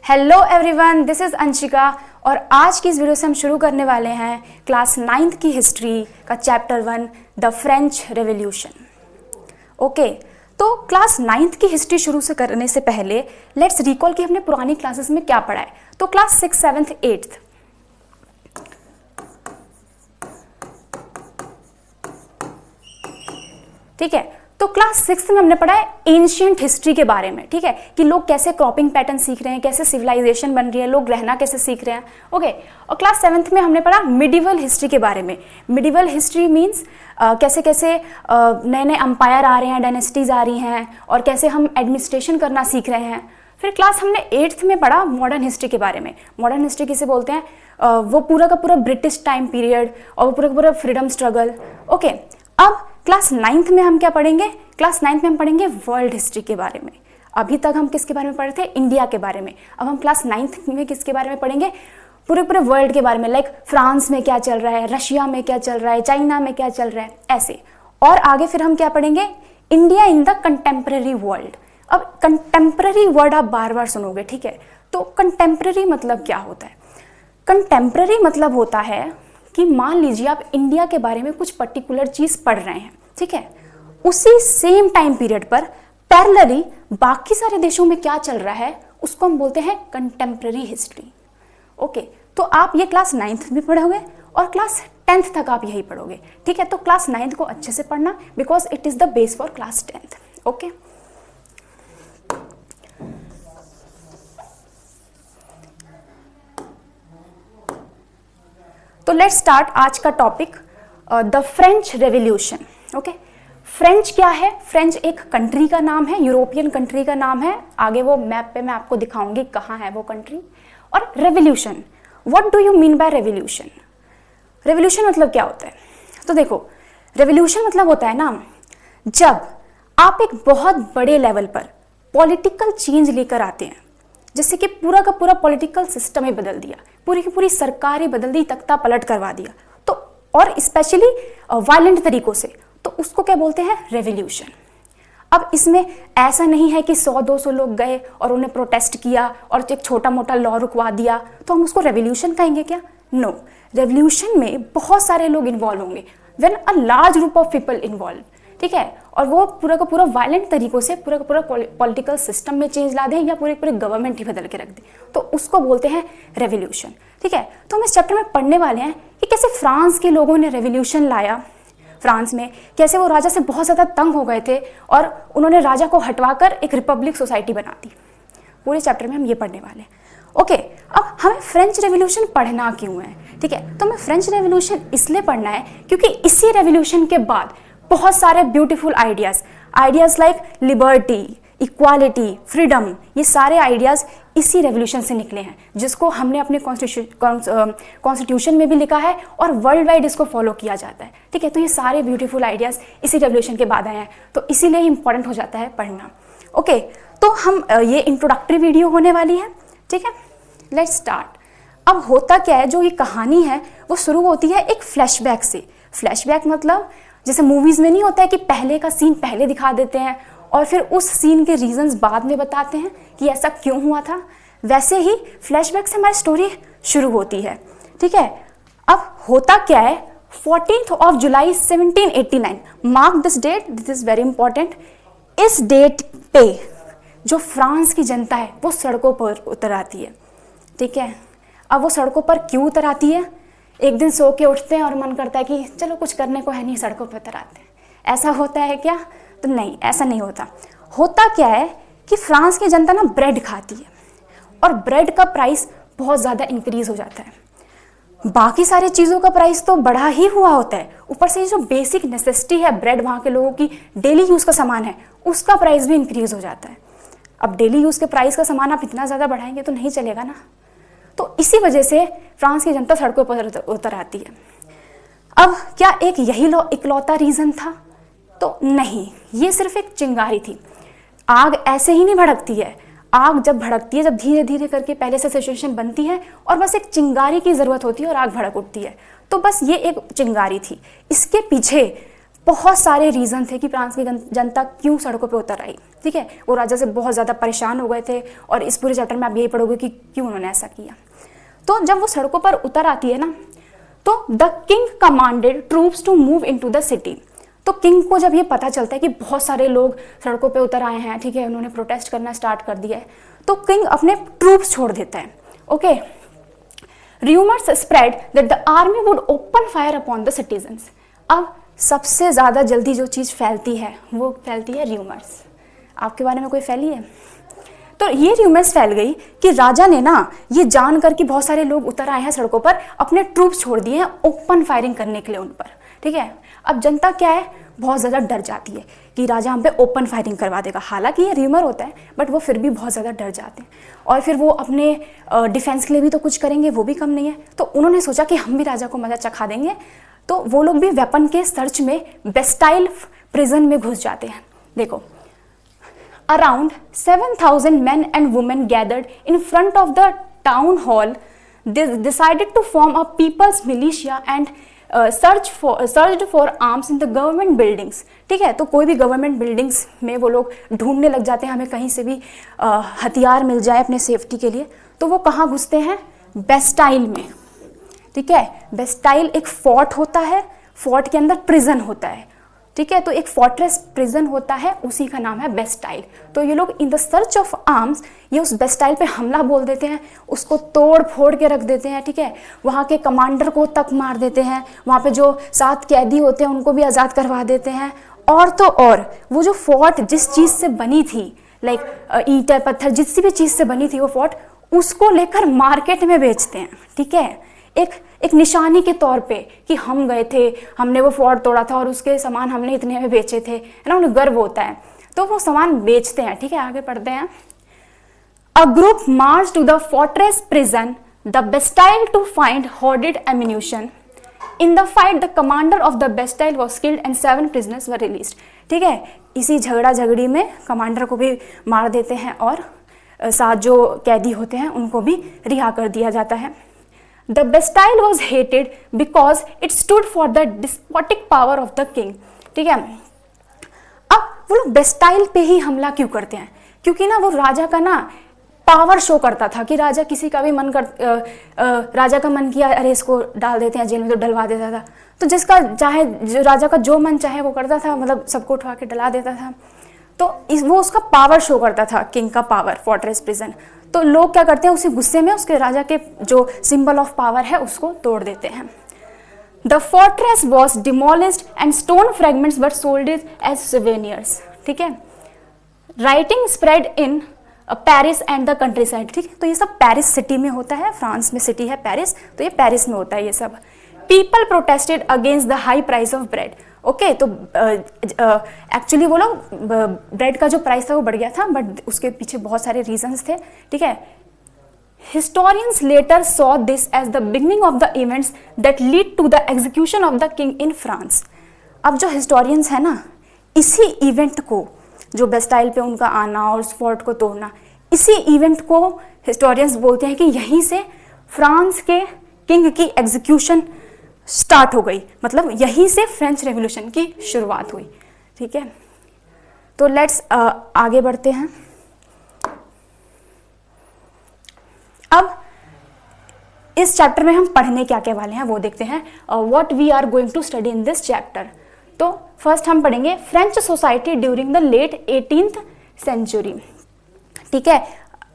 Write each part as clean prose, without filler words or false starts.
Hello everyone, this is Anshika और आज की इस वीडियो से हम शुरू करने वाले हैं क्लास 9th की हिस्ट्री का chapter 1 the French revolution. Okay, तो क्लास 9th की हिस्ट्री शुरू से करने से पहले लेट्स रिकॉल कि हमने पुरानी क्लासेस में क्या पढ़ा है। तो क्लास 6, 7th, 8th, ठीक है। तो क्लास 6 में हमने पढ़ा है एंशिएंट हिस्ट्री के बारे में, ठीक है, कि लोग कैसे क्रॉपिंग पैटर्न सीख रहे हैं, कैसे सिविलाइजेशन बन रही है, लोग रहना कैसे सीख रहे हैं। ओके, और क्लास 7th में हमने पढ़ा मिडिवल हिस्ट्री के बारे में। मिडिवल हिस्ट्री मीन्स कैसे कैसे नए नए अंपायर आ रहे हैं, डायनेस्टीज आ रही हैं और कैसे हम एडमिनिस्ट्रेशन करना सीख रहे हैं। फिर क्लास हमने 8th में पढ़ा मॉडर्न हिस्ट्री के बारे में। मॉडर्न हिस्ट्री किसे बोलते हैं? वो पूरा का पूरा ब्रिटिश टाइम पीरियड और वो पूरा का पूरा फ्रीडम स्ट्रगल। ओके, अब क्लास 9th में हम क्या पढ़ेंगे? क्लास 9th में हम पढ़ेंगे वर्ल्ड हिस्ट्री के बारे में। अभी तक हम किसके बारे में पढ़े थे? इंडिया के बारे में। अब हम क्लास 9th में किसके बारे में पढ़ेंगे? पूरे पूरे वर्ल्ड के बारे में, लाइक फ्रांस में क्या चल रहा है, रशिया में क्या चल रहा है, चाइना में क्या चल रहा है, ऐसे। और आगे फिर हम क्या पढ़ेंगे? India in the contemporary world. अब कंटेम्प्रेरी वर्ड आप बार बार सुनोगे, ठीक है। तो कंटेम्प्रेरी मतलब क्या होता है? कंटेम्प्रेरी मतलब होता है कि मान लीजिए आप इंडिया के बारे में कुछ पर्टिकुलर चीज पढ़ रहे हैं, ठीक है, उसी सेम टाइम पीरियड पर पैरेलली बाकी सारे देशों में क्या चल रहा है उसको हम बोलते हैं कंटेम्प्रेरी हिस्ट्री। ओके, तो आप ये क्लास 9th में पढ़ोगे और क्लास 10th तक आप यही पढ़ोगे, ठीक है। तो क्लास 9th को अच्छे से पढ़ना because it is the base for class 10th। Okay, तो लेट्स स्टार्ट आज का topic the French revolution. Okay, French क्या है? फ्रेंच एक कंट्री का नाम है, यूरोपियन कंट्री का नाम है। आगे वो मैप पे मैं आपको दिखाऊंगी कहाँ है वो कंट्री। और revolution, what do you mean by revolution? Revolution मतलब क्या होता है? तो देखो, रेवोल्यूशन मतलब होता है ना, जब आप एक बहुत बड़े लेवल पर पॉलिटिकल चेंज लेकर आते हैं, जैसे कि पूरा का पूरा पॉलिटिकल सिस्टम ही बदल दिया, पूरी की पूरी सरकार ही बदल दी, तख्ता पलट करवा दिया, तो और स्पेशली वायलेंट तरीकों से, तो उसको क्या बोलते हैं? रेवोल्यूशन। अब इसमें ऐसा नहीं है कि 100-200 लोग गए और उन्हें प्रोटेस्ट किया और एक छोटा मोटा लॉ रुकवा दिया तो हम उसको रेवोल्यूशन कहेंगे क्या? नो, रेवोल्यूशन में बहुत सारे लोग इन्वॉल्व होंगे, when a large group of people involve, ठीक है, और वो पूरा का पूरा वायलेंट तरीकों से पूरा का पूरा पॉलिटिकल सिस्टम में चेंज ला दे या पूरे पूरे गवर्नमेंट ही बदल के रख दे, तो उसको बोलते हैं रेवोल्यूशन, ठीक है। तो हम इस चैप्टर में पढ़ने वाले हैं कि कैसे फ्रांस के लोगों ने रेवोल्यूशन लाया। फ्रांस में कैसे वो राजा से बहुत ज़्यादा तंग हो गए थे और उन्होंने राजा को हटवाकर एक रिपब्लिक सोसाइटी बना दी। पूरे चैप्टर में हम ये पढ़ने वाले हैं। ओके, अब हमें फ्रेंच रेवोल्यूशन पढ़ना क्यों है? ठीक है, तो हमें फ्रेंच रेवोल्यूशन इसलिए पढ़ना है क्योंकि इसी रेवोल्यूशन के बाद बहुत सारे beautiful ideas like liberty, equality, freedom, ये सारे आइडियाज इसी रेवोल्यूशन से निकले हैं, जिसको हमने अपने कॉन्स्टिट्यूशन में भी लिखा है और वर्ल्ड वाइड इसको फॉलो किया जाता है, ठीक है। तो ये सारे ब्यूटीफुल आइडियाज इसी रेवोल्यूशन के बाद आए हैं, तो इसीलिए इंपॉर्टेंट हो जाता है पढ़ना। ओके, तो हम ये इंट्रोडक्टरी वीडियो होने वाली है, ठीक है। Let's start. अब होता क्या है, जो ये कहानी है वो शुरू होती है एक फ्लैशबैक से। फ्लैशबैक मतलब जैसे मूवीज में नहीं होता है कि पहले का सीन पहले दिखा देते हैं और फिर उस सीन के रीजंस बाद में बताते हैं कि ऐसा क्यों हुआ था, वैसे ही फ्लैशबैक से हमारी स्टोरी शुरू होती है, ठीक है। अब होता क्या है, 14th of July 1789, mark this date, this is very important. इस डेट पे जो फ्रांस की जनता है वो सड़कों पर उतर आती है, ठीक है। अब वो सड़कों पर क्यों उतर आती है? एक दिन सो के उठते हैं और मन करता है कि चलो कुछ करने को है नहीं, सड़कों पर उतर आते हैं। ऐसा होता है क्या? तो नहीं, ऐसा नहीं होता। होता क्या है कि फ्रांस की जनता ना ब्रेड खाती है और ब्रेड का प्राइस बहुत ज़्यादा इंक्रीज हो जाता है। बाकी सारी चीज़ों का प्राइस तो बढ़ा ही हुआ होता है, ऊपर से जो बेसिक नेसेसिटी है, ब्रेड वहाँ के लोगों की डेली यूज़ का सामान है, उसका प्राइस भी इंक्रीज हो जाता है। अब डेली यूज़ के प्राइस का सामान आप इतना ज़्यादा बढ़ाएंगे तो नहीं चलेगा ना, तो इसी वजह से फ्रांस की जनता सड़कों पर उतर आती है। अब क्या एक यही इकलौता रीज़न था? तो नहीं, ये सिर्फ एक चिंगारी थी। आग ऐसे ही नहीं भड़कती है, आग जब भड़कती है, जब धीरे धीरे करके पहले से सिचुएशन बनती है और बस एक चिंगारी की ज़रूरत होती है और आग भड़क उठती है, तो बस ये एक चिंगारी थी। इसके पीछे बहुत सारे रीज़न थे कि फ्रांस की जनता क्यों सड़कों पे उतर आई, ठीक है। वो राजा से बहुत ज़्यादा परेशान हो गए थे और इस पूरे चैप्टर में आप यही पढ़ोगे कि क्यों उन्होंने ऐसा किया। तो जब वो सड़कों पर उतर आती है ना, तो the king commanded troops to move into the city. तो किंग को जब ये पता चलता है कि बहुत सारे लोग सड़कों पे उतर आए हैं, ठीक है, उन्होंने प्रोटेस्ट करना स्टार्ट कर दिया है, तो किंग अपने ट्रूप्स छोड़ देता है। Okay, rumours spread that the army would open fire upon the citizens. अब सबसे ज़्यादा जल्दी जो चीज़ फैलती है वो फैलती है रूमर्स। आपके बारे में कोई फैली है? तो ये रूमर्स फैल गई कि राजा ने ना ये जानकर कि बहुत सारे लोग उतर आए हैं सड़कों पर, अपने ट्रूप्स छोड़ दिए हैं ओपन फायरिंग करने के लिए उन पर, ठीक है। अब जनता क्या है, बहुत ज़्यादा डर जाती है कि राजा हम पे ओपन फायरिंग करवा देगा। हालांकि ये रूमर होता है, बट वो फिर भी बहुत ज़्यादा डर जाते हैं और फिर वो अपने डिफेंस के लिए भी तो कुछ करेंगे, वो भी कम नहीं है। तो उन्होंने सोचा कि हम भी राजा को मजा चखा देंगे, तो वो लोग भी वेपन के सर्च में बेस्टाइल प्रिजन में घुस जाते हैं। देखो, around 7,000 men and women gathered in front of the town hall. They decided to form a people's militia and searched for arms in the government buildings. ठीक है, तो कोई भी गवर्नमेंट बिल्डिंग्स में वो लोग ढूंढने लग जाते हैं, हमें कहीं से भी हथियार मिल जाए अपने सेफ्टी के लिए। तो वो कहाँ घुसते हैं? बेस्टाइल में, ठीक है। बेस्टाइल एक फोर्ट होता है, फोर्ट के अंदर प्रिजन होता है, ठीक है। तो एक फोर्ट्रेस प्रिजन होता है, उसी का नाम है बेस्टाइल। तो ये लोग in the search of arms, ये उस बेस्टाइल पे हमला बोल देते हैं, उसको तोड़ फोड़ के रख देते हैं, ठीक है। वहाँ के कमांडर को तक मार देते हैं, वहाँ पे जो 7 कैदी होते हैं उनको भी आज़ाद करवा देते हैं। और तो और वो जो फोर्ट जिस चीज़ से बनी थी, लाइक ईंट पत्थर जिस भी चीज़ से बनी थी वो फोर्ट, उसको लेकर मार्केट में बेचते हैं, ठीक है। एक निशानी के तौर पे कि हम गए थे, हमने वो फोर्ट तोड़ा था और उसके सामान हमने इतने में बेचे थे, है ना, उन्हें गर्व होता है, तो वो सामान बेचते हैं, ठीक है। आगे पढ़ते हैं। A group march to the fortress prison the Bastille to find hoarded ammunition. In the fight the commander of the Bastille was killed and 7 prisoners were released, ठीक है। इसी झगड़ा झगड़ी में कमांडर को भी मार देते हैं और 7 जो कैदी होते हैं उनको भी रिहा कर दिया जाता है। The Bastille was hated because it stood for the despotic power of the king, ठीक है। अब वो लोग बेस्टाइल पे ही हमला क्यों करते हैं? क्योंकि ना वो राजा का ना पावर शो करता था कि राजा किसी का भी राजा का मन किया, अरे इसको डाल देते हैं जेल में, तो डलवा देता था। तो जिसका चाहे, जो राजा का जो मन चाहे वो करता था, मतलब सबको उठवा के डला देता था। तो वो उसका पावर शो करता था, किंग का पावर, फोर्ट्रेस प्रिजन। तो लोग क्या करते हैं, उसी गुस्से में उसके राजा के जो सिंबल ऑफ पावर है उसको तोड़ देते हैं। The fortress was demolished and stone fragments were sold as souvenirs, ठीक है। Rioting spread in Paris and the countryside, ठीक है। तो ये सब पेरिस सिटी में होता है, फ्रांस में सिटी है पेरिस, तो ये पेरिस में होता है ये सब। People protested against the high price of bread, okay. तो एक्चुअली वो लोग ब्रेड का जो प्राइस था वो बढ़ गया था, बट उसके पीछे बहुत सारे रीजंस थे, ठीक है। Historians later saw this as the beginning of the events that lead to the execution of the king in France. अब जो हिस्टोरियंस है ना, इसी इवेंट को, जो बेस्टाइल पे उनका आना और उस फोर्ट को तोड़ना, इसी इवेंट को हिस्टोरियंस बोलते हैं कि यहीं से फ्रांस के किंग की एग्जीक्यूशन स्टार्ट हो गई, मतलब यहीं से फ्रेंच रेवोल्यूशन की शुरुआत हुई, ठीक है। तो लेट्स आगे बढ़ते हैं। अब इस चैप्टर में हम पढ़ने क्या क्या वाले हैं वो देखते हैं, what we are going to study in this chapter. तो फर्स्ट हम पढ़ेंगे French society during the late 18th century, ठीक है।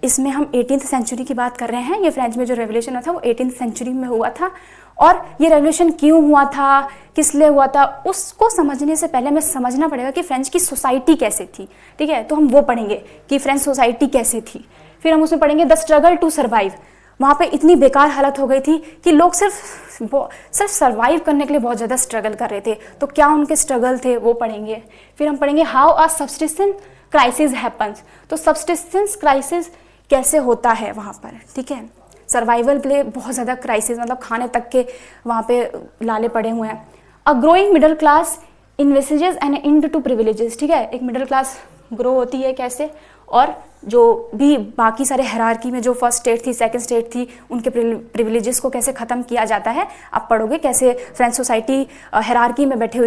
इसमें हम 18th सेंचुरी की बात कर रहे हैं। ये फ्रेंच में जो रेवोल्यूशन हुआ था वो 18th सेंचुरी में हुआ था, और ये रेवोल्यूशन क्यों हुआ था, किस लिए हुआ था, उसको समझने से पहले हमें समझना पड़ेगा कि फ्रेंच की सोसाइटी कैसे थी, ठीक है। तो हम वो पढ़ेंगे कि फ्रेंच सोसाइटी कैसे थी। फिर हम उसमें पढ़ेंगे द स्ट्रगल टू सर्वाइव। वहाँ पे इतनी बेकार हालत हो गई थी कि लोग सिर्फ सर्वाइव करने के लिए बहुत ज़्यादा स्ट्रगल कर रहे थे, तो क्या उनके स्ट्रगल थे वो पढ़ेंगे। फिर हम पढ़ेंगे how a subsistence crisis happens. तो सब्सिस्टेंस क्राइसिस कैसे होता है वहाँ पर, ठीक है। सर्वाइवल के लिए बहुत ज़्यादा क्राइसिस, मतलब खाने तक के वहाँ पे लाले पड़े हुए हैं। A growing middle class envisages and end to privileges, ठीक है। एक मिडिल क्लास ग्रो होती है कैसे, और जो भी बाकी सारे हायरार्की में जो फर्स्ट स्टेट थी, सेकंड स्टेट थी, उनके प्रिविलेजेस को कैसे ख़त्म किया जाता है आप पढ़ोगे, कैसे फ्रेंच सोसाइटी हायरार्की में बैठी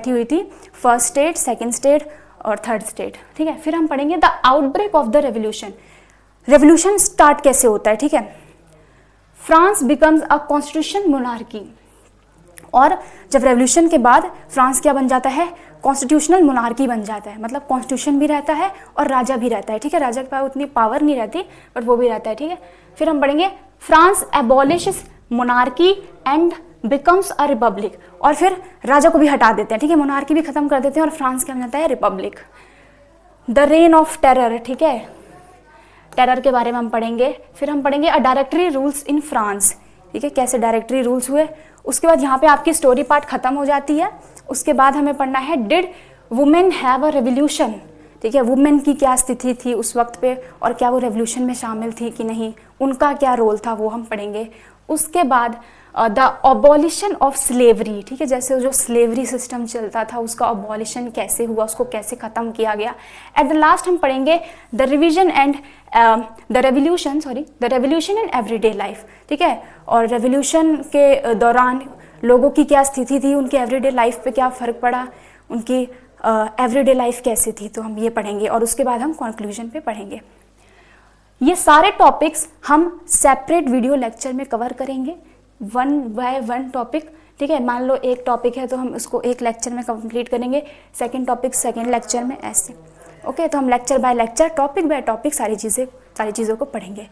हुई थी फर्स्ट स्टेट, सेकंड स्टेट और थर्ड स्टेट। ठीक है, फिर हम पढ़ेंगे the outbreak of the revolution. Revolution start कैसे होता है। ठीक है, France becomes a constitution monarchy, और जब रेवोल्यूशन के बाद फ्रांस क्या बन जाता है, कॉन्स्टिट्यूशनल मोनार्की बन जाता है, मतलब कॉन्स्टिट्यूशन भी रहता है और राजा भी रहता है। ठीक है, राजा के पास उतनी पावर नहीं रहती बट वो भी रहता है। ठीक है, फिर हम पढ़ेंगे France abolishes monarchy and becomes a republic, और फिर राजा को भी हटा देते हैं। ठीक है, मोनार्की भी खत्म कर देते हैं और फ्रांस क्या बन जाता है, Republic. The rain of terror, ठीक है, टेरर के बारे में हम पढ़ेंगे। फिर हम पढ़ेंगे a directory rules in France. ठीक है, कैसे डायरेक्टरी रूल्स हुए। उसके बाद यहाँ पे आपकी स्टोरी पार्ट खत्म हो जाती है। उसके बाद हमें पढ़ना है did women have a revolution. ठीक है, वुमेन की क्या स्थिति थी उस वक्त पे और क्या वो रेवोल्यूशन में शामिल थी कि नहीं, उनका क्या रोल था वो हम पढ़ेंगे। उसके बाद द अबॉलिशन ऑफ स्लेवरी। ठीक है, जैसे जो स्लेवरी सिस्टम चलता था उसका अबॉलिशन कैसे हुआ, उसको कैसे ख़त्म किया गया। एट द लास्ट हम पढ़ेंगे the revision and the revolution in everyday life. ठीक है, और रेवोल्यूशन के दौरान लोगों की क्या स्थिति थी, उनकी एवरीडे लाइफ पे क्या फ़र्क पड़ा, उनकी एवरीडे लाइफ कैसी थी, तो हम ये पढ़ेंगे। और उसके बाद हम कंक्लूजन पे पढ़ेंगे। ये सारे टॉपिक्स हम सेपरेट वीडियो लेक्चर में कवर करेंगे, 1 बाय 1 टॉपिक। ठीक है, मान लो एक टॉपिक है तो हम उसको एक लेक्चर में कंप्लीट करेंगे, सेकंड टॉपिक सेकंड लेक्चर में, ऐसे। ओके, तो हम lecture by lecture, topic by topic सारी चीज़ों को पढ़ेंगे।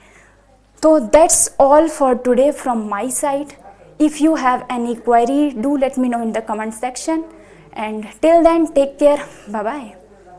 तो that's all for today from my side. If you have any query do let me know in the comment section, and till then take care, bye bye।